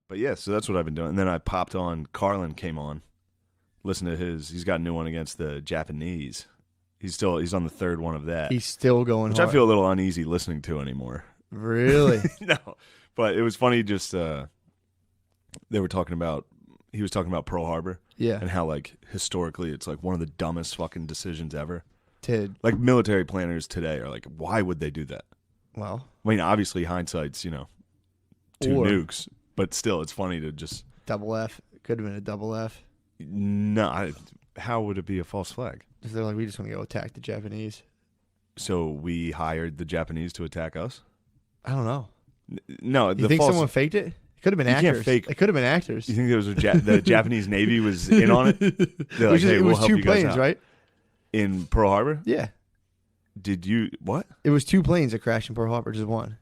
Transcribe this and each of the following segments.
But yeah, so that's what I've been doing. And then I popped on, Carlin came on, listen to he's got a new one against the Japanese. He's on the third one of that. He's still going which hard. I feel a little uneasy listening to anymore. Really? No. But it was funny just he was talking about Pearl Harbor. Yeah. And how like historically it's like one of the dumbest fucking decisions ever. Like military planners today are like, why would they do that? Well, I mean, obviously hindsight's, two nukes, but still it's funny to just double F. Could have been a double F. No, how would it be a false flag? If they're like, we just want to go attack the Japanese. So we hired the Japanese to attack us? I don't know. No, you think someone faked it? It could have been actors. Can't fake. It could have been actors. You think there was the Japanese Navy was in on it? They're like, hey, it we'll was help two you guys planes, out. right? In Pearl Harbor? Yeah. Did you what? It was two planes that crashed in Pearl Harbor, just one.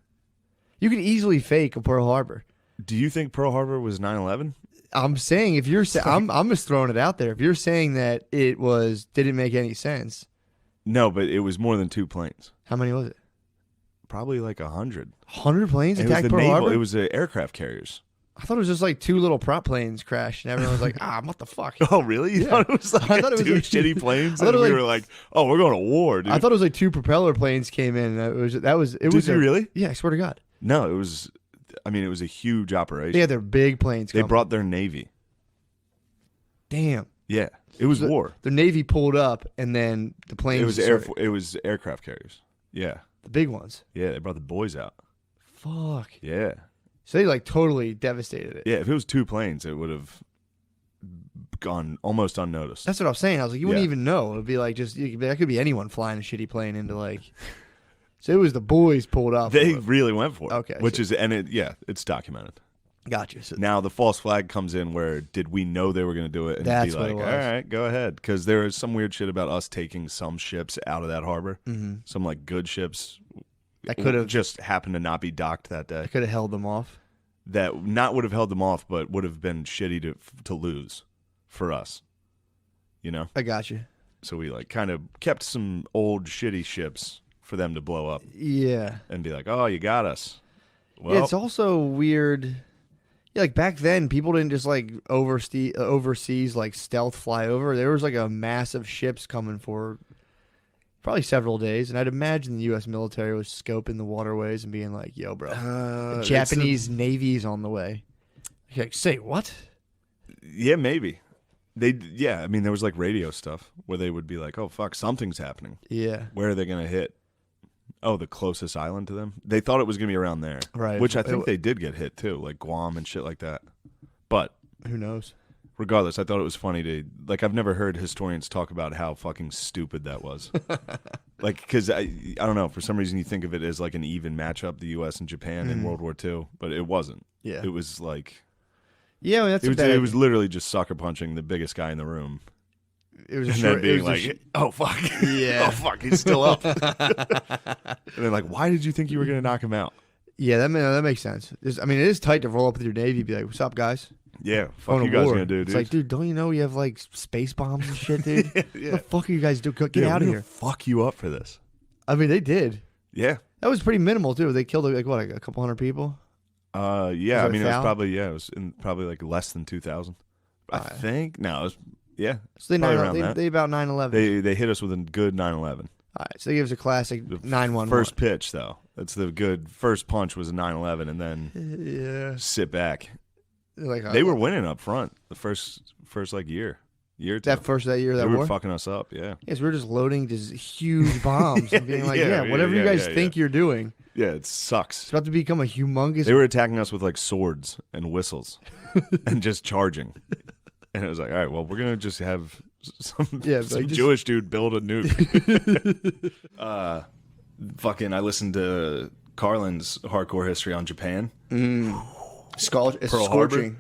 You could easily fake a Pearl Harbor. Do you think Pearl Harbor was 9/11? I'm saying if you're I'm just throwing it out there. If you're saying that it didn't make any sense. No, but it was more than two planes. How many was it? Probably like 100. 100 planes attacked Pearl Harbor? It was the aircraft carriers. I thought it was just like two little prop planes crashed, and everyone was like, what the fuck? Oh, really? You thought it was like two shitty planes? And we were like, oh, we're going to war, dude. I thought it was like two propeller planes came in. Did you really? Yeah, I swear to God. No, it was a huge operation. Yeah, they're big planes. They brought their Navy. Damn. Yeah, it was war. The Navy pulled up, and then the planes. It was aircraft carriers. Yeah. The big ones. Yeah, they brought the boys out. Fuck. Yeah. So they like totally devastated it. Yeah, if it was two planes, it would have gone almost unnoticed. That's what I was saying. I was like, you wouldn't even know. It would be like that could be anyone flying a shitty plane into like. So it was the boys pulled up. They really went for it. Okay. It's documented. Gotcha. So now the false flag comes in where did we know they were going to do it and that's be like, all right, go ahead. Because there was some weird shit about us taking some ships out of that harbor. Mm-hmm. Some like good ships that could have just happened to not be docked that day. I could have held them off. That not would have held them off, but would have been shitty to lose for us. You know? I got you. So we like kind of kept some old shitty ships for them to blow up. Yeah. And be like, oh, you got us. Well, yeah, it's also weird. Yeah, like back then, people didn't just like overseas like stealth fly over. There was like a massive ships coming for probably several days, and I'd imagine the U.S. military was scoping the waterways and being like, "Yo, bro, the Japanese Navy's on the way." You're like, say what? Yeah, maybe. I mean, there was like radio stuff where they would be like, "Oh fuck, something's happening." Yeah. Where are they gonna hit? Oh, the closest island to them? They thought it was going to be around there. Right. Which I think they did get hit, too, like Guam and shit like that. But who knows? Regardless, I thought it was funny to... Like, I've never heard historians talk about how fucking stupid that was. Like, because, I don't know, for some reason you think of it as like an even matchup, the U.S. and Japan in World War II, but it wasn't. Yeah. It was like... Yeah, I mean, it was literally just sucker punching the biggest guy in the room. It was and then being like, oh, fuck. Yeah. Oh, fuck, he's still up. And they're like, why did you think you were going to knock him out? Yeah, that makes sense. I mean, it is tight to roll up with your Navy and be like, what's up, guys? Yeah, fuck you guys going to do, dude? It's like, dude, don't you know you have like space bombs and shit, dude? Yeah. What the fuck are you guys doing? Get out of here. Fuck you up for this. I mean, they did. Yeah. That was pretty minimal, too. They killed like, what, like a couple hundred people? Yeah, I mean, it was probably like less than 2,000. I think. No, it was... Yeah, so they about 9/11. They hit us with a good 9/11. All right, so they give us a classic 9/11. First pitch though, that's the good first punch was a 9/11, and then sit back. Like, they were winning up front the first like year or two. That year they war were fucking us up. Yeah. Yes, we were just loading these huge bombs and being like, whatever you guys think you're doing. Yeah, it sucks. It's about to become a humongous. They were attacking us with like swords and whistles, and just charging. And it was like, all right, well, we're going to just have some Jewish dude build a nuke. I listened to Carlin's hardcore history on Japan. Pearl Harbor.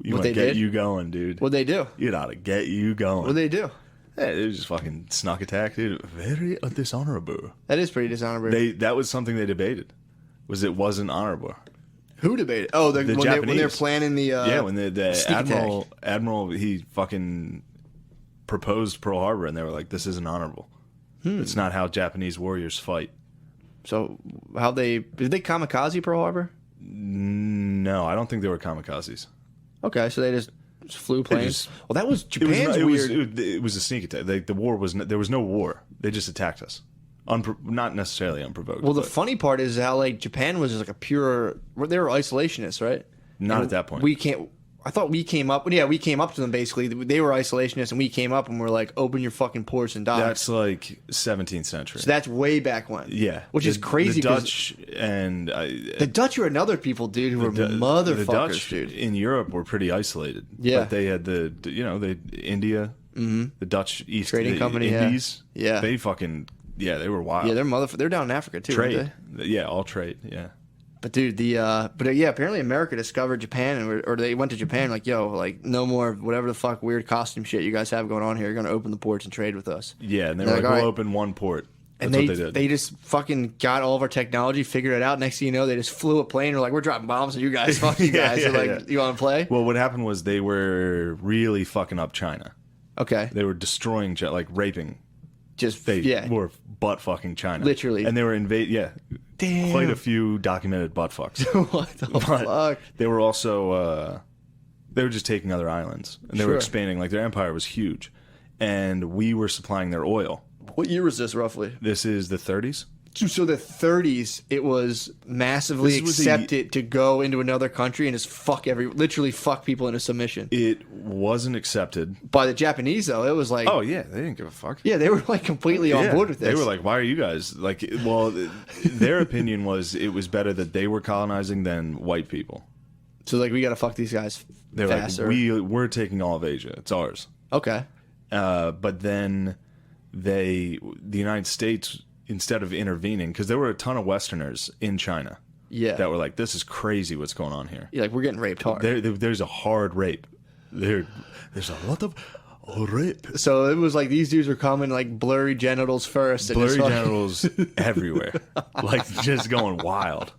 You might get you going, dude. What'd they do? It ought to get you going. What'd they do? Yeah, it was just fucking snuck attack, dude. Very dishonorable. That is pretty dishonorable. That was something they debated. It wasn't honorable. Who debated? Oh, the Japanese. When they're planning the when the admiral he fucking proposed Pearl Harbor, and they were like, "This isn't honorable. It's not how Japanese warriors fight." So did they kamikaze Pearl Harbor? No, I don't think they were kamikazes. Okay, so they just flew planes. Well, that was Japan's weird. It was a sneak attack. The war was there was no war. They just attacked us, not necessarily unprovoked. Well, the funny part is how like Japan was just like a pure. They were isolationists, right? Not at that point. We can't. I thought we came up. Yeah, we came up to them basically. They were isolationists, and we came up and we're like, "Open your fucking ports and docks." That's like 17th century. So that's way back when. Yeah, which is crazy. The Dutch and the Dutch are another people, dude, who were motherfuckers, the Dutch dude. In Europe were pretty isolated. Yeah, but they had the India, the Dutch East Trading Company, Indies. Yeah, they fucking they were wild. Yeah, they're down in Africa too. Trade, yeah, all trade, yeah. But dude, apparently America discovered Japan, or they went to Japan like, yo, like no more whatever the fuck weird costume shit you guys have going on here. You're gonna open the ports and trade with us. Yeah, and they were like, we'll open one port. That's and what they did. They just fucking got all of our technology, figured it out. Next thing you know, they just flew a plane. We're like, we're dropping bombs on you guys. Fuck you guys. You want to play? Well, what happened was they were really fucking up China. Okay. They were destroying, like raping. They were butt fucking China. Literally. And they were Damn. Quite a few documented butt fucks. What the fuck? They were also, they were just taking other islands. And they were expanding. Like, their empire was huge. And we were supplying their oil. What year was this, roughly? This is the 30s. So the 30s, it was massively accepted to go into another country and just literally fuck people into submission. It wasn't accepted. By the Japanese, though, it was like... Oh, yeah, they didn't give a fuck. Yeah, they were like completely on board with this. They were like, why are you guys... Like, well, their opinion was it was better that they were colonizing than white people. So, like, we got to fuck these guys faster. Like, we're taking all of Asia. It's ours. Okay. But then the United States... Instead of intervening, because there were a ton of Westerners in China that were like, this is crazy what's going on here. Yeah, like, we're getting raped hard. There's a hard rape. There's a lot of rape. So it was like these dudes were coming like blurry genitals first. And blurry genitals everywhere. Like, just going wild.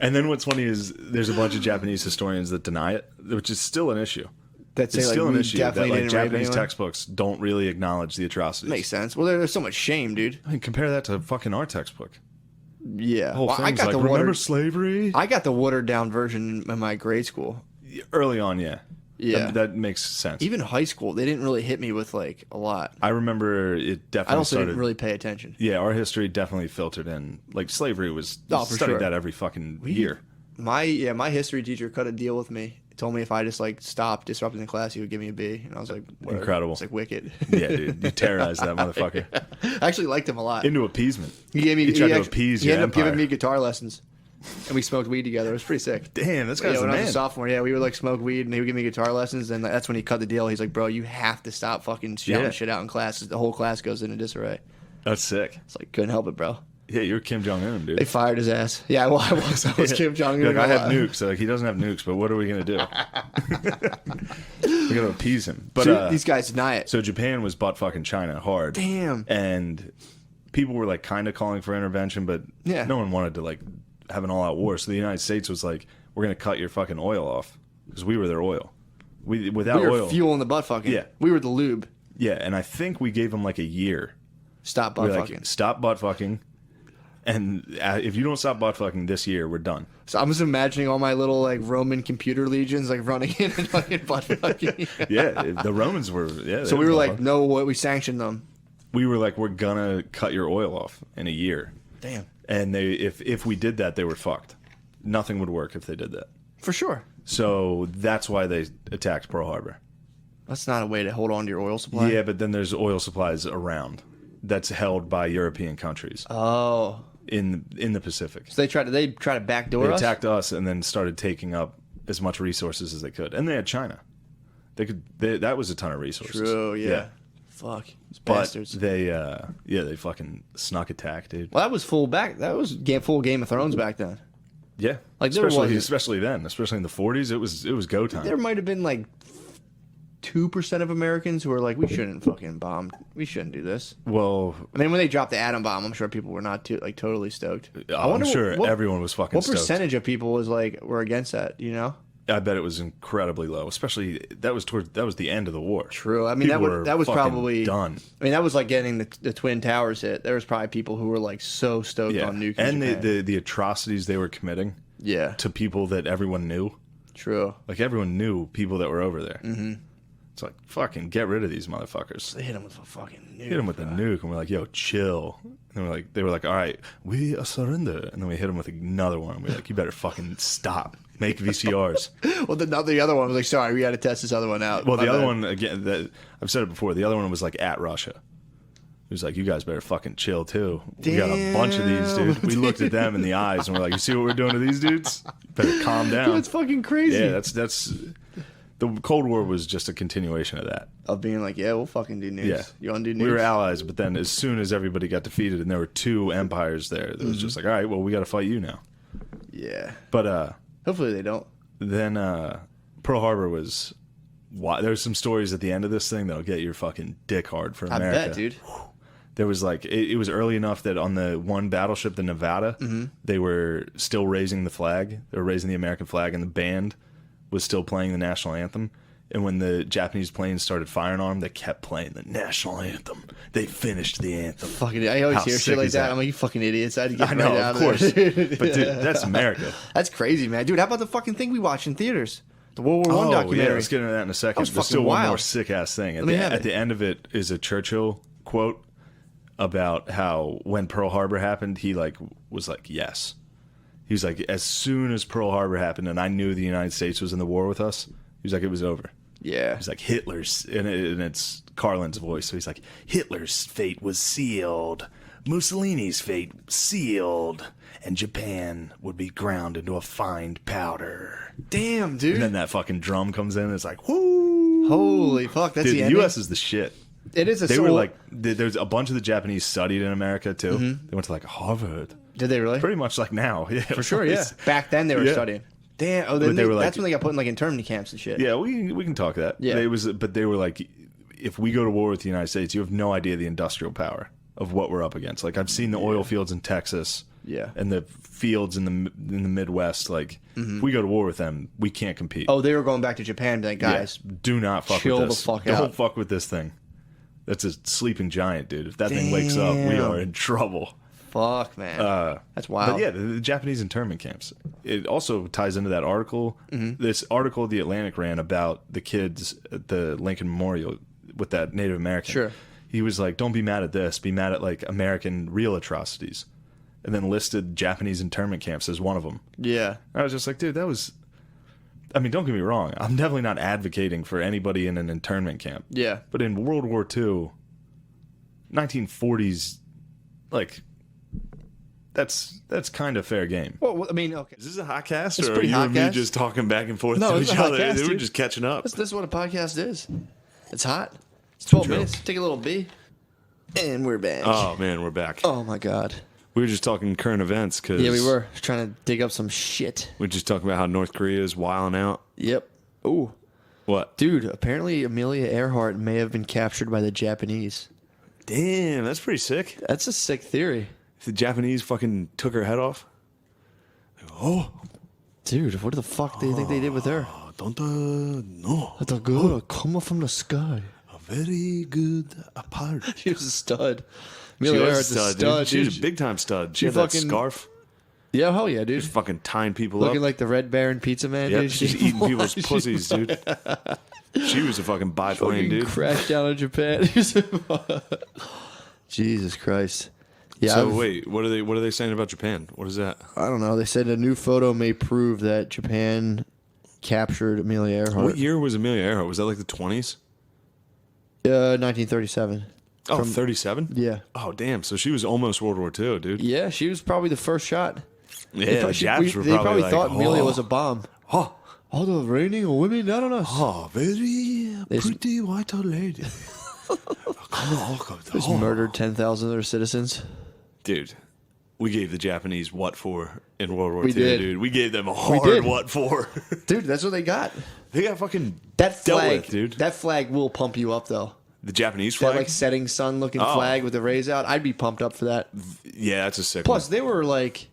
And then what's funny is there's a bunch of Japanese historians that deny it, which is still an issue. It's still an issue that like Japanese anyone. Textbooks don't really acknowledge the atrocities. Makes sense. Well, there's so much shame, dude. I mean, compare that to fucking our textbook. Yeah. Well, I got like, remember slavery? I got the watered down version in my grade school. Early on, yeah. Yeah. That makes sense. Even high school, they didn't really hit me with like a lot. I remember it definitely I also didn't really pay attention. Yeah, our history definitely filtered in. Like, slavery was... for studied sure. that every fucking year. My history teacher cut a deal with me. He told me if I just like stopped disrupting the class, he would give me a B, and I was like, whatever. Incredible. It's like wicked. Yeah, dude, you terrorized that motherfucker. I actually liked him a lot. Into appeasement. He gave me. He tried to appease your empire. He ended up giving me empire. guitar lessons, and we smoked weed together. It was pretty sick. Damn, this guy's when the I was man. a sophomore, we would like smoke weed, and he would give me guitar lessons, and that's when he cut the deal. He's like, bro, you have to stop fucking shouting shit out in class. The whole class goes into disarray. That's sick. It's like, couldn't help it, bro. Yeah, you're Kim Jong-un, dude. They fired his ass. Yeah, well, I was Kim Jong-un. Like, I have nukes. Like, he doesn't have nukes, but what are we going to do? We're going to appease him. But so, these guys deny it. So Japan was butt fucking China hard. Damn. And people were like kind of calling for intervention, but no one wanted to like have an all-out war. So the United States was like, we're going to cut your fucking oil off because we were their oil. We were oil. Fuel in the butt fucking. Yeah. We were the lube. Yeah, and I think we gave them like a year. Stop butt fucking. Like, stop butt fucking. And if you don't stop butt fucking this year, we're done. So I'm just imagining all my little like Roman computer legions like running in and fucking butt fucking. Yeah, the Romans were. Yeah. So we were like, no, we sanctioned them. We were like, we're gonna cut your oil off in a year. Damn. And if we did that, they were fucked. Nothing would work if they did that. For sure. So that's why they attacked Pearl Harbor. That's not a way to hold on to your oil supply. Yeah, but then there's oil supplies around that's held by European countries. Oh. In the Pacific. So they try to backdoor us? They attacked us and then started taking up as much resources as they could. And they had China. That was a ton of resources. True, yeah. Fuck. Those but bastards. they fucking snuck attack, dude. Well, that was full Game of Thrones back then. Yeah. Like especially then, especially in the 40s, it was go time. There might have been like 2% of Americans who were like, we shouldn't fucking bomb. We shouldn't do this. Well, I mean, when they dropped the atom bomb, I'm sure people were not totally stoked. I'm sure everyone was fucking stoked. What percentage of people were against that, you know? I bet it was incredibly low, especially that was the end of the war. True. I mean, that was probably done. I mean, that was like getting the Twin Towers hit. There was probably people who were like so stoked on nuking and Japan. the atrocities they were committing. Yeah. to people that everyone knew. True. Like, everyone knew people that were over there. Mm-hmm. It's like, fucking get rid of these motherfuckers. They hit him with a fucking nuke. Hit him with a nuke, and we're like, yo, chill. And they were like, all right, we surrender. And then we hit him with another one. And we're like, you better fucking stop. Make VCRs. Well, the other one was like, sorry, we got to test this other one out. Well, the other one, again, I've said it before, the other one was like at Russia. He was like, you guys better fucking chill, too. We got a bunch of these, dude. We looked at them in the eyes, and we're like, you see what we're doing to these dudes? Better calm down. Dude, that's fucking crazy. Yeah, that's... The Cold War was just a continuation of that. Of being like, yeah, we'll fucking do nukes. Yeah. You want to do nukes? We were allies, but then as soon as everybody got defeated and there were two empires there, it was just like, all right, well, we got to fight you now. Yeah. But hopefully they don't. then Pearl Harbor was... There's some stories at the end of this thing that'll get your fucking dick hard for America. I bet, dude. There was like... It was early enough that on the one battleship, the Nevada, they were still raising the flag. They were raising the American flag, and the band was still playing the national anthem. And when the Japanese planes started firing on them, they kept playing the national anthem. They finished the anthem. Fucking, I always How hear sick shit like is that. that? I'm like, you fucking idiots. I had to get I know, right out of of course. there. But dude, that's America. That's crazy, man. Dude, how about the fucking thing we watched in theaters? The World War I documentary. Yeah, let's get into that in a second. was There's fucking still one wild. more sick-ass thing. Let me have At it. the end of it is a Churchill quote about how when Pearl Harbor happened, he was like, yes. He was like, as soon as Pearl Harbor happened and I knew the United States was in the war with us, he was like, it was over. Yeah. He's like, Hitler's, and it's Carlin's voice. So he's like, Hitler's fate was sealed. Mussolini's fate sealed. And Japan would be ground into a fine powder. Damn, dude. And then that fucking drum comes in and it's like, whoo. Holy fuck. That's Dude, the the ending? U.S. is the shit. It is a They soul. were like, there's a bunch of the Japanese studied in America too. They went to like Harvard. Did they really? Pretty much like now. Yeah, For sure, yeah. Back then they were Yeah. studying. Damn. Oh, then But they were like- that's when they got put in like internment camps and shit. Yeah, we can talk that. Yeah. But they were like, if we go to war with the United States, you have no idea the industrial power of what we're up against. Like I've seen the oil fields in Texas, Yeah. and the fields in the Midwest. Like if we go to war with them, we can't compete. Oh, they were going back to Japan and be like, guys, Yeah, do not fuck chill with this. the fuck Don't out. fuck with this thing. That's a sleeping giant, dude. If that thing wakes up, we Damn. are in trouble. fuck, man. That's wild. But yeah, the Japanese internment camps. It also ties into that article. This article The Atlantic ran about the kids at the Lincoln Memorial with that Native American. Sure. He was like, don't be mad at this. Be mad at like American real atrocities. And then listed Japanese internment camps as one of them. Yeah. I was just like, dude, that was... I mean, don't get me wrong. I'm definitely not advocating for anybody in an internment camp. Yeah. But in World War II, 1940s, like, that's kind of fair game. Well, I mean, okay. Is this a hot cast, It's or are pretty you hot and me cast. just talking back and forth No, to it's each a hot other? cast, We're dude. just catching up. This is what a podcast is. It's hot. It's 12 minutes. Take a little B. And we're back. Oh man, we're back. Oh, my God. We were just talking current events because Yeah, we were trying to dig up some shit. We were just talking about how North Korea is wilding out. Yep. Ooh. What? Dude, apparently Amelia Earhart may have been captured by the Japanese. Damn, that's pretty sick. That's a sick theory. If the Japanese fucking took her head off. Oh, Dude, what the fuck do you think they did with her? don't know. The girl coming from the sky. A very good apart. She was a stud. She Amelia was Earhart's a stud, dude. She was a dude. big time stud. She She had that fucking- scarf. Yeah, hell yeah, dude. Just fucking tying people Looking up. like the Red Baron Pizza Man, Yep, dude. she's eating people's pussies, dude. She was a fucking biplane, Fucking dude. crashed down in Japan. Jesus Christ. Yeah, So wait, what are they saying about Japan? What is that? I don't know. They said a new photo may prove that Japan captured Amelia Earhart. What year was Amelia Earhart? Was that like the 20s? 1937. Oh, 37? Yeah. Oh, damn. So she was almost World War II, dude. Yeah, she was probably the first shot. Yeah, the Japs were they probably like, thought Amelia oh, was a bomb. Oh, All the raining of women down on us. oh, very They- pretty white lady. Just murdered 10,000 of their citizens. Dude, we gave the Japanese what for in World War We II, did. dude. We gave them a hard did. what for. Dude, that's what they got. They got fucking That dealt flag, with, dude. That flag will pump you up, though. The Japanese That flag? like setting sun looking Oh. flag with the rays out. I'd be pumped up for that. Yeah, that's a sick Plus, one. they were like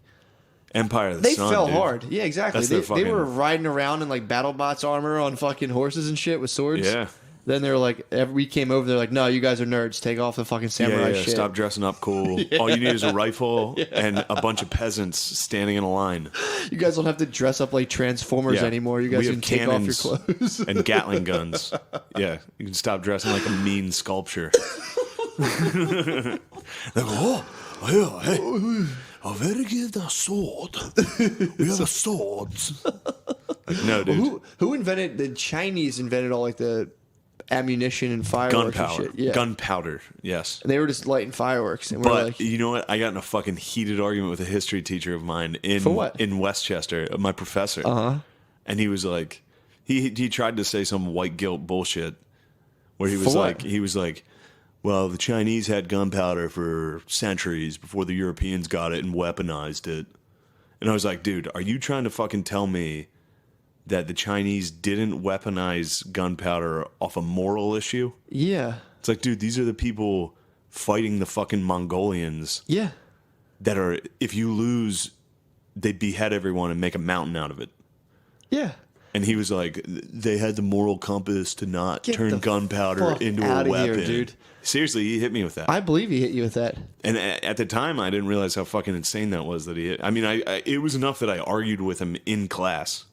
Empire of the they Sun, fell dude. hard. Yeah, exactly. That's They, their they were fucking- riding around in like BattleBots armor on fucking horses and shit with swords. Yeah. Then they were like, we came over. They're like, no, you guys are nerds. Take off the fucking samurai shit. Stop dressing up cool. All you need is a rifle and a bunch of peasants standing in a line. You guys don't have to dress up like Transformers anymore. You guys can take off your clothes. And Gatling guns. Yeah, you can stop dressing like a mean sculpture. They go, oh, hey, I better give the sword. We have swords. Like, no, dude. Who invented, the Chinese invented all like the ammunition and fireworks Gunpowder. and shit. Yeah. Gunpowder, yes. And they were just lighting fireworks. And we're But like, you know what? I got in a fucking heated argument with a history teacher of mine For what? in Westchester, my professor. uh-huh. And he was like, he tried to say some white guilt bullshit where he was For like, what? well, the Chinese had gunpowder for centuries before the Europeans got it and weaponized it. And I was like, dude, are you trying to fucking tell me that the Chinese didn't weaponize gunpowder off a moral issue? Yeah. It's like, dude, these are the people fighting the fucking Mongolians Yeah. that are, if you lose, they behead everyone and make a mountain out of it. Yeah. And he was like, they had the moral compass to not Get turn the gunpowder fuck into a outta weapon. here, dude. Seriously, he hit me with that. I believe he hit you with that. And at the time, I didn't realize how fucking insane that was that he hit. I mean, it was enough that I argued with him in class.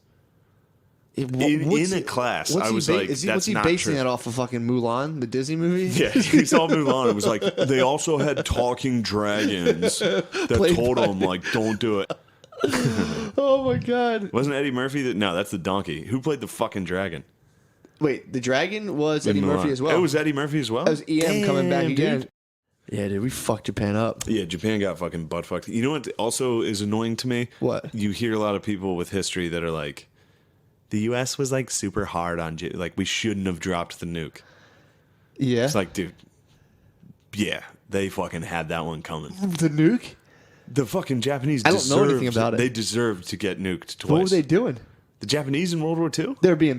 In a class, I was like, what's that's he not basing true. that off of fucking Mulan, the Disney movie? Yeah, he saw Mulan. It was like, they also had talking dragons that Played told by- him, like, don't do it. Oh my god. Wasn't Eddie Murphy that? No, that's the donkey. Who played the fucking dragon? Wait, the dragon was Eddie In Murphy Mulan. as well. It was Eddie Murphy as well? That was EM coming back Damn, again. dude. Yeah, dude, we fucked Japan up. Yeah, Japan got fucking butt fucked. You know what also is annoying to me? What? You hear a lot of people with history that are like, the U.S. was like super hard on, like we shouldn't have dropped the nuke. Yeah. It's like, dude, yeah, they fucking had that one coming. The nuke? The fucking Japanese I don't know anything about it. They deserved to get nuked twice. What were they doing? The Japanese in World War II?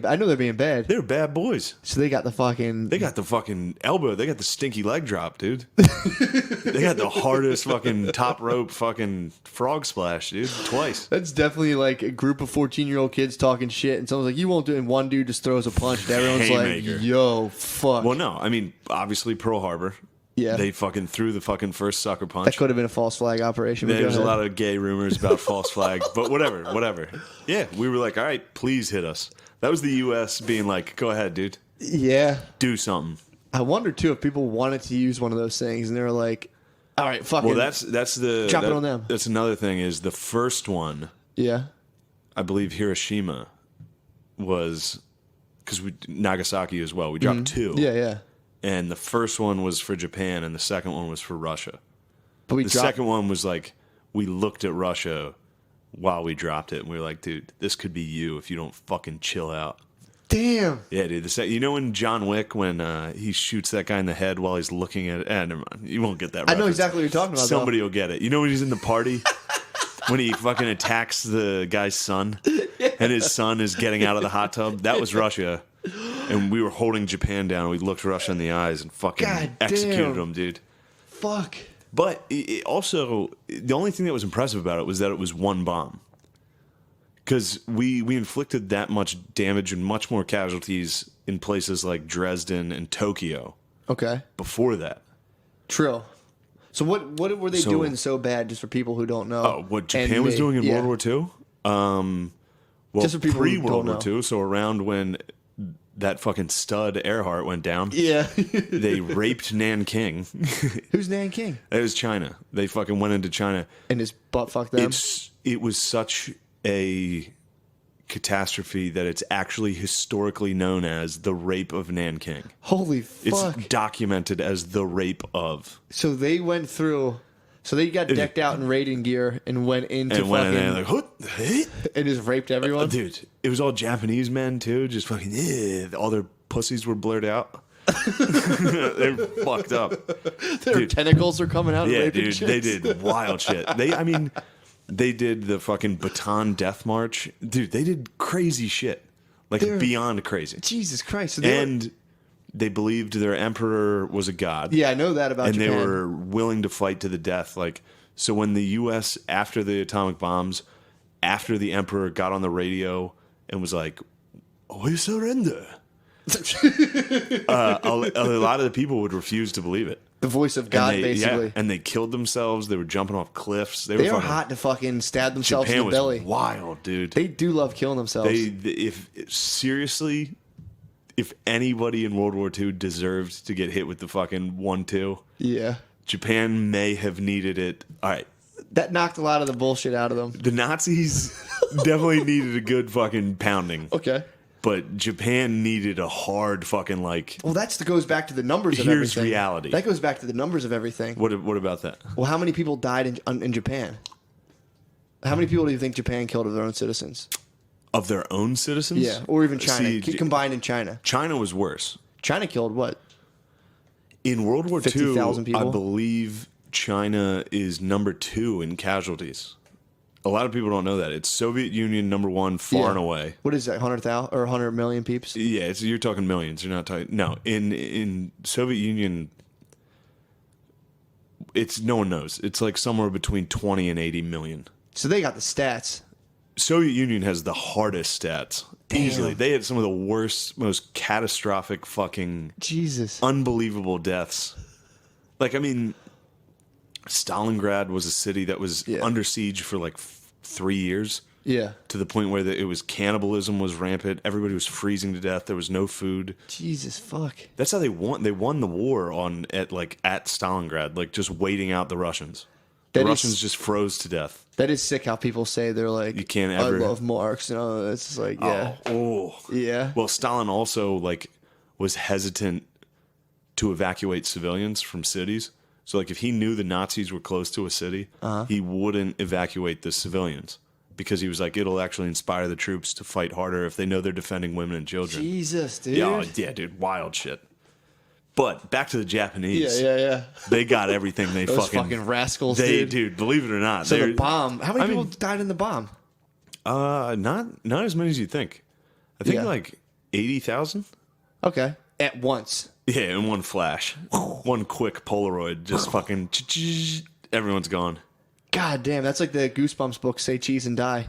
I know they're being bad. They were bad boys. So they got the fucking... They got the fucking elbow. They got the stinky leg drop, dude. They got the hardest fucking top rope fucking frog splash, dude. Twice. That's definitely like a group of 14-year-old kids talking shit, and someone's like, you won't do it, and one dude just throws a punch, and everyone's Haymaker. like, yo, fuck. Well, no. I mean, obviously Pearl Harbor. Yeah. They fucking threw the fucking first sucker punch. That could have been a false flag operation. There's a lot of gay rumors about false flag, but whatever. Yeah, we were like, all right, please hit us. That was the U.S. being like, go ahead, dude. Yeah. Do something. I wonder, too, if people wanted to use one of those things, and they were like, all right, fucking... Well, that's the... Drop it on them. That's another thing is the first one, Yeah. I believe Hiroshima was... Because Nagasaki as well. We dropped two. Yeah, yeah. And the first one was for Japan, and the second one was for Russia. But we The dropped... second one was like, we looked at Russia while we dropped it, and we were like, dude, this could be you if you don't fucking chill out. Damn. Yeah, dude. You know in John Wick when he shoots that guy in the head while he's looking at it? Never mind. You won't get that I know reference. exactly what you're talking about, Somebody will get it. You know when he's in the party? When he fucking attacks the guy's son, and his son is getting out of the hot tub? That was Russia. And we were holding Japan down. We looked Russia in the eyes and fucking God executed damn. them, dude. Fuck. But it also, the only thing that was impressive about it was that it was one bomb. Because we inflicted that much damage and much more casualties in places like Dresden and Tokyo Okay. before that. True. So what were they doing so bad, just for people who don't know? Oh, what Japan was doing in World War II? Well, Just for people who pre-World don't War II, so around when that fucking stud Earhart went down, Yeah. they raped Nanking. Who's Nanking? It was China. They fucking went into China. And his butt fucked them? It was such a catastrophe that it's actually historically known as the rape of Nanking. Holy fuck. It's documented as the rape of. So they went through... So they got decked out in raiding gear and went into And went in fucking... there like, "Huh? and just raped everyone? Dude, it was all Japanese men too, just fucking, all their pussies were blurred out. They're fucked up. Their tentacles are coming out and Yeah, raping dude, chicks. they did wild shit. They did the fucking Bataan Death March. Dude, they did crazy shit. Like, beyond crazy. Jesus Christ. So They believed their emperor was a god. Yeah, I know that about Japan. And they were willing to fight to the death. Like, so when the U.S., after the atomic bombs, after the emperor got on the radio and was like, we surrender, a lot of the people would refuse to believe it. The voice of God, basically. Yeah, and they killed themselves. They were jumping off cliffs. They are hot to fucking stab themselves Japan in the belly. was wild, dude. They do love killing themselves. Seriously, if anybody in World War II deserved to get hit with the fucking 1-2, yeah. Japan may have needed it. All right. That knocked a lot of the bullshit out of them. The Nazis definitely needed a good fucking pounding. Okay. But Japan needed a hard fucking like. Well, that goes back to the numbers of everything. Here's reality. That goes back to the numbers of everything. What about that? Well, how many people died in Japan? How many people do you think Japan killed of their own citizens? Of their own citizens? Yeah, or even China. See, Combined in China. China was worse. China killed what? In World War II, 50,000 people? I believe China is number 2 in casualties. A lot of people don't know that. It's Soviet Union number 1 far and away. What is that, 100,000 or 100 million peeps? Yeah, you're talking millions. You're not talking. No, in Soviet Union, it's no one knows. It's like somewhere between 20 and 80 million. So they got the stats. Soviet Union has the hardest stats. Damn. Easily. They had some of the worst, most catastrophic fucking Jesus. unbelievable deaths. Like, I mean, Stalingrad was a city that was under siege for like 3 years. Yeah. To the point where it was cannibalism was rampant. Everybody was freezing to death. There was no food. Jesus fuck. That's how they won. They won the war at Stalingrad, like just waiting out the Russians. The Russians just froze to death. That is sick how people say they're like, you can't ever. I love Marx. You know, it's just like, yeah. Yeah. Well, Stalin also like was hesitant to evacuate civilians from cities. So like if he knew the Nazis were close to a city, he wouldn't evacuate the civilians because he was like, it'll actually inspire the troops to fight harder if they know they're defending women and children. Jesus, dude. Yeah, dude, wild shit. But back to the Japanese. Yeah. They got everything. They Those fucking rascals, dude. Believe it or not. So the bomb. How many people died in the bomb? Not as many as you think. I think like 80,000. Okay. At once. Yeah, in one flash. One quick Polaroid, just fucking everyone's gone. God damn, that's like the Goosebumps book, Say Cheese and Die.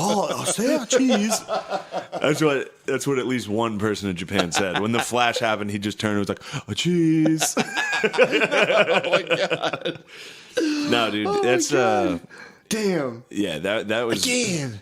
Oh, say cheese. That's what at least one person in Japan said. When the flash happened, he just turned and was like, oh, cheese. Oh my god. No, dude, that's damn. Yeah, that was again.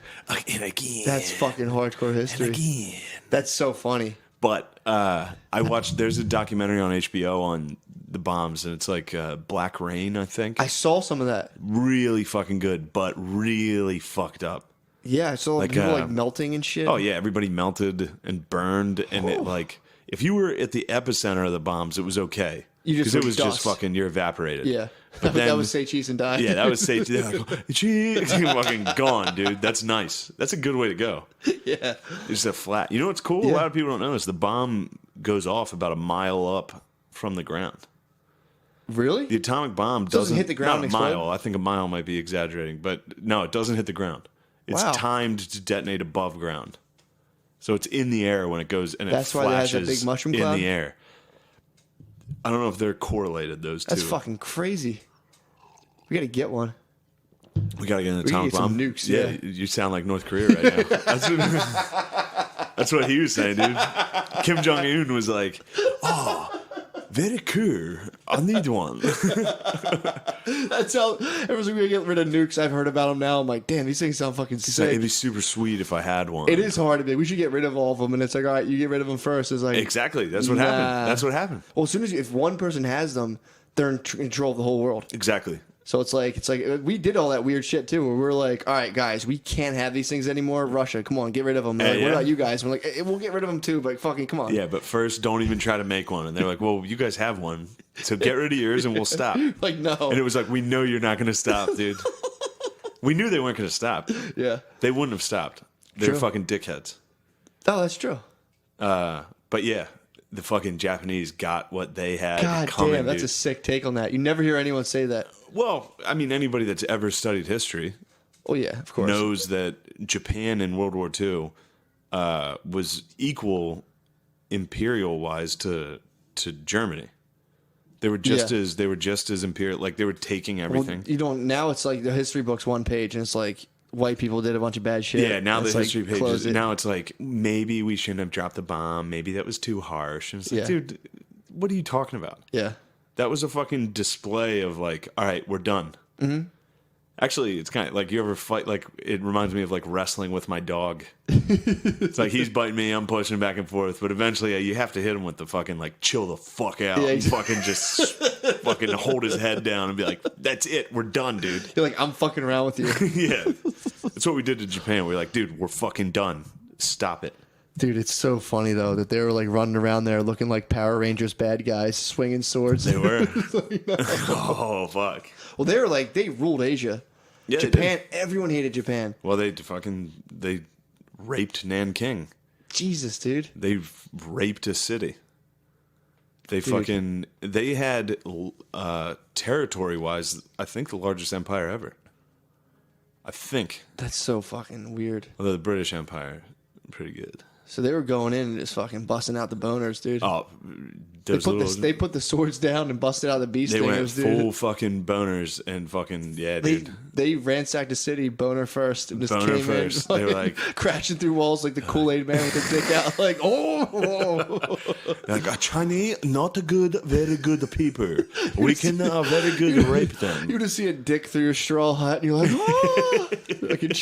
That's fucking hardcore history. Again. That's so funny. But I watched. There's a documentary on HBO on the bombs, and it's like Black Rain, I think. I saw some of that. Really fucking good, but really fucked up. Yeah, I saw people like melting and shit. Oh yeah, everybody melted and burned, and it like if you were at the epicenter of the bombs, it was okay because it was just fucking you're evaporated. Yeah, but then, that was Say Cheese and Die. Yeah, that was Say Cheese. Fucking gone, dude. That's nice. That's a good way to go. Yeah, it's a flat. You know what's cool? Yeah. A lot of people don't know this. The bomb goes off about a mile up from the ground. Really? The atomic bomb doesn't hit the ground. Not a mile. I think a mile might be exaggerating, but no, it doesn't hit the ground. It's timed to detonate above ground, so it's in the air when it goes, and that's it why it has flashes a big mushroom cloud in the air. I don't know if they're correlated. Those two. That's fucking crazy. We gotta get one. We gotta get an atomic bomb. Some nukes. Yeah, you sound like North Korea right now. That's what he was saying, dude. Kim Jong Un was like, "Oh, very cool. I need one." That's how everyone's gonna get rid of nukes. I've heard about them now. I'm like, damn, these things sound fucking sick. Like, it'd be super sweet if I had one. It is hard to be. We should get rid of all of them, and it's like, all right, you get rid of them first. It's like exactly. That's what happened. That's what happened. Well, as soon as if one person has them, they're in control of the whole world. Exactly. So it's like we did all that weird shit too, where we were like, all right, guys, we can't have these things anymore. Russia, come on, get rid of them. Like, what about you guys? And we're like, we'll get rid of them too, but fucking come on. Yeah, but first, don't even try to make one. And they're like, well, you guys have one, so get rid of yours and we'll stop. Like, no. And it was like, we know you're not going to stop, dude. We knew they weren't going to stop. Yeah. They wouldn't have stopped. They're fucking dickheads. Oh, that's true. But yeah, the fucking Japanese got what they had. God coming, damn, that's a sick take on that. You never hear anyone say that. Well, I mean, anybody that's ever studied history, yeah, of course, knows that Japan in World War II was equal imperial wise to Germany. They were just as imperial. Like they were taking everything. Well, now it's like the history book's one page, and it's like white people did a bunch of bad shit. Yeah, now the It's like, history close pages. it. Now it's like, maybe we shouldn't have dropped the bomb. Maybe that was too harsh. And it's like, Yeah. dude, what are you talking about? Yeah. That was a fucking display of like, all right, we're done. Mm-hmm. Actually, it's kind of like, you ever fight, like, it reminds me of like wrestling with my dog. It's like he's biting me, I'm pushing back and forth, but eventually you have to hit him with the fucking like, chill the fuck out, Yeah, and fucking just fucking hold his head down and be like, that's it, we're done, dude. You're like, I'm fucking around with you. Yeah, that's what we did to Japan. We're like, dude, we're fucking done. Stop it. Dude, it's so funny, though, that they were like running around there looking like Power Rangers bad guys, swinging swords. They were. Oh, fuck. Well, they were like, they ruled Asia. Yeah, they Japan, did. everyone hated Japan. Well, they raped Nanking. Jesus, dude. They raped a city. They had territory-wise, I think the largest empire ever. I think. That's so fucking weird. Although the British Empire, pretty good. So they were going in and just fucking busting out the boners, dude. Oh, They put the swords down and busted out the beast they went stingers, dude. full fucking boners and fucking, yeah, dude. They ransacked the city boner first and just Boner came first. in, They were fucking like- crashing through walls like the Kool-Aid man with the dick out, like oh. Like, a Chinese, not a good, very good people. We can very good rape them. You just see a dick through your straw hut, and you're like, oh! Like you're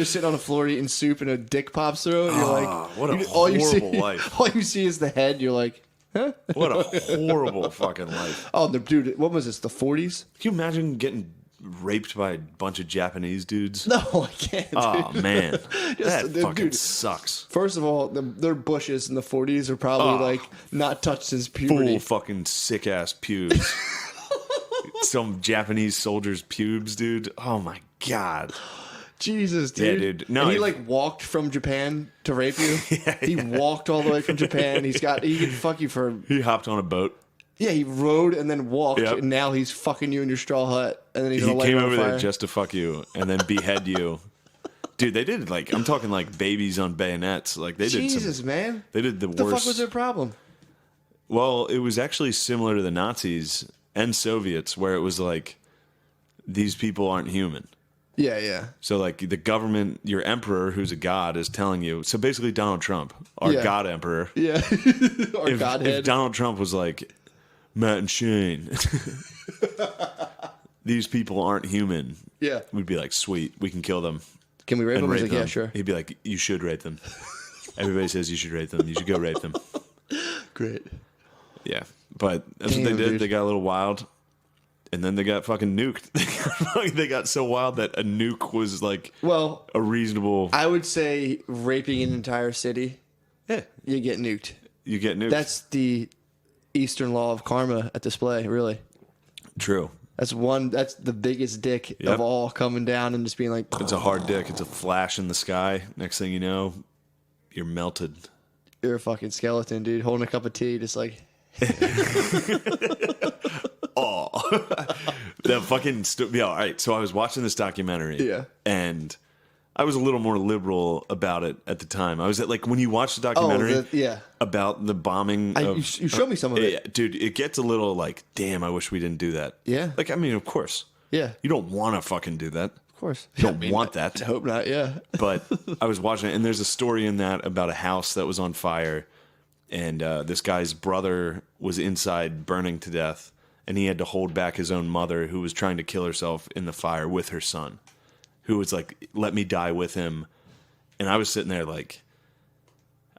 sitting on the floor eating soup, and a dick pops through, and you're like, what a all you see, horrible life. All you see is the head. You're like, huh? What a horrible fucking life. Oh, dude, what was this? The 40s? Can you imagine getting raped by a bunch of Japanese dudes? No, I can't. Oh, dude. man. That dude, fucking sucks. First of all, their bushes in the 40s are probably like not touched since Full puberty. fucking sick ass pubes. Some Japanese soldier's pubes, dude. Oh my god. Jesus, Yeah, dude. dude. No, and he if- like walked from Japan to rape you. He walked all the way from Japan. He can fuck you for. He hopped on a boat. Yeah, he rode and then walked, Yep. and now he's fucking you in your straw hut, and then he's He gonna light came you on over fire. there just to fuck you and then behead you. Dude, they did like, I'm talking like babies on bayonets. Like they did Jesus, man. They did the What the worst. fuck was their problem? Well, it was actually similar to the Nazis and Soviets, where it was like, these people aren't human. Yeah, yeah. So, like, the government, your emperor, who's a god, is telling you. So, basically, Donald Trump, our Yeah. god emperor. Yeah. Our If godhead. Donald Trump was like, Matt and Shane, these people aren't human, Yeah. we'd be like, sweet, we can kill them Can we rape and him? He's rape like, them. yeah, sure. He'd be like, you should rape them. Everybody says you should rape them. You should go rape them. Great. Yeah. But that's what Damn, they did. dude. They got a little wild. And then they got fucking nuked. They got so wild that a nuke was like Well, a reasonable. I would say raping an entire city, Yeah. you get nuked. You get nuked. That's the Eastern law of karma at display, really. true. That's the biggest dick Yep. of all, coming down and just being like, It's a hard dick. It's a flash in the sky. Next thing you know, you're melted. you're a fucking skeleton, dude, holding a cup of tea, just like, That fucking yeah. All right. So I was watching this documentary. Yeah. And I was a little more liberal about it at the time. I was at like when you watch the documentary. yeah. About the bombing. You of, showed me some of it. Yeah, dude, it gets a little like, damn, I wish we didn't do that. Yeah. Like, I mean, of course. Yeah, You don't want to fucking do that. of course. You don't want that. I hope not, yeah. But I was watching it, and there's a story in that about a house that was on fire, and this guy's brother was inside burning to death, and he had to hold back his own mother, who was trying to kill herself in the fire with her son, who was like, let me die with him. And I was sitting there like,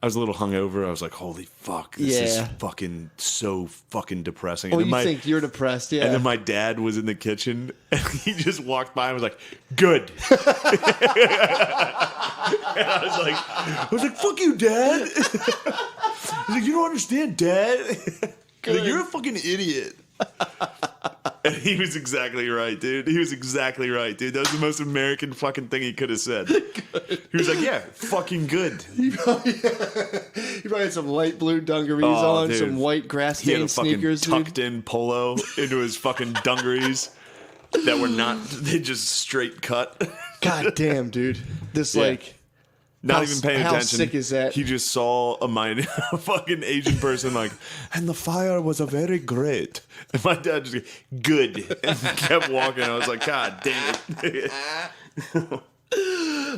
I was a little hungover. I was like, holy fuck, this is Yeah. fucking so fucking depressing. Well, And you then think you're depressed, yeah. and then my dad was in the kitchen, and he just walked by and was like, good. And I was like, fuck you, Dad. I was like, you don't understand, Dad. Like, you're a fucking idiot. And he was exactly right, dude. He was exactly right, dude. That was the most American fucking thing he could have said. He was like, yeah, fucking good. You probably had some light blue dungarees Oh, on, dude. some white grass He had a stained fucking sneakers, dude. tucked in polo into his fucking dungarees that were not, they just straight cut. God damn, dude. This Yeah. like Not How- even paying how attention. sick is that? He just saw a fucking Asian person like, and the fire was a very great. And my dad just good and kept walking. I was like, God damn it.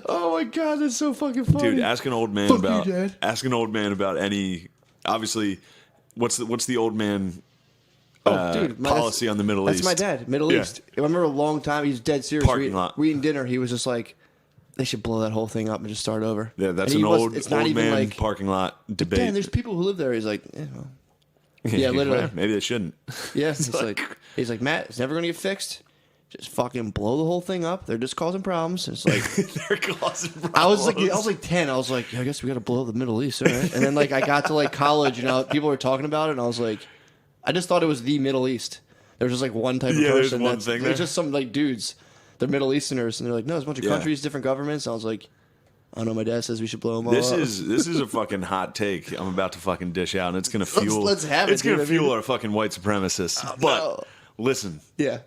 Oh my god, that's so fucking funny. Dude, ask an old man Fuck about you, Dad. ask an old man about any. Obviously, what's the old man Dude, policy on the Middle that's East? my dad, Middle Yeah. East. I remember a long time. He's dead serious. Parking lot. We eating dinner. He was just like, they should blow that whole thing up and just start over. Yeah, that's And an he was- old It's not even man like, parking lot debate. Dan, there's people who live there. He's like, well. Yeah, literally. Maybe they shouldn't. Yeah, he's like, Matt, it's never gonna get fixed. Just fucking blow the whole thing up. They're just causing problems. It's like They're causing problems. I was like 10. I was like, yeah, I guess we got to blow up the Middle East, all right? And then like I got to like college, people were talking about it, and I was like, I just thought it was the Middle East. There was just like one type of Yeah, there's person. one thing there. There's just some like dudes. They're Middle Easterners, and they're like, no, there's a bunch of Yeah. countries, different governments. And I was like, I don't know. My dad says we should blow them all This up. is a fucking hot take I'm about to fucking dish out, and it's gonna fuel. Let's have it, It's gonna dude. I fuel mean- our fucking white supremacists. But no. listen, yeah.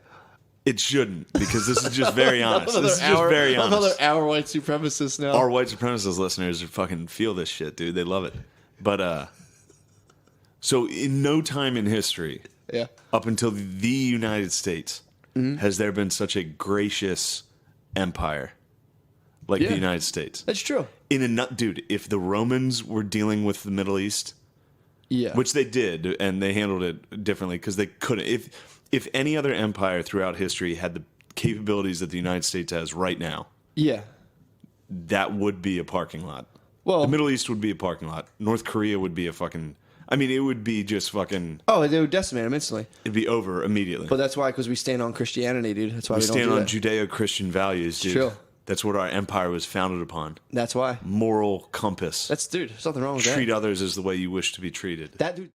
it shouldn't, because this is just very honest. Another This is just very Another honest. hour white supremacist now. Our white supremacist listeners fucking feel this shit, dude. They love it. But so in no time in history, yeah. up until the United States, Mm-hmm. has there been such a gracious empire like Yeah. the United States? That's true. Dude, if the Romans were dealing with the Middle East, Yeah. which they did, and they handled it differently because they couldn't. If any other empire throughout history had the capabilities that the United States has right now, yeah. that would be a parking lot. Well, The Middle East would be a parking lot. North Korea would be a fucking. I mean, it would be just fucking. oh, they would decimate them instantly. It'd be over immediately. But that's why, because we stand on Christianity, dude. That's why we, we don't stand do on that. Judeo-Christian values, dude. True. That's what our empire was founded upon. That's why. Moral compass. That's dude. There's nothing wrong with Treat that. others as the way you wish to be treated. That dude.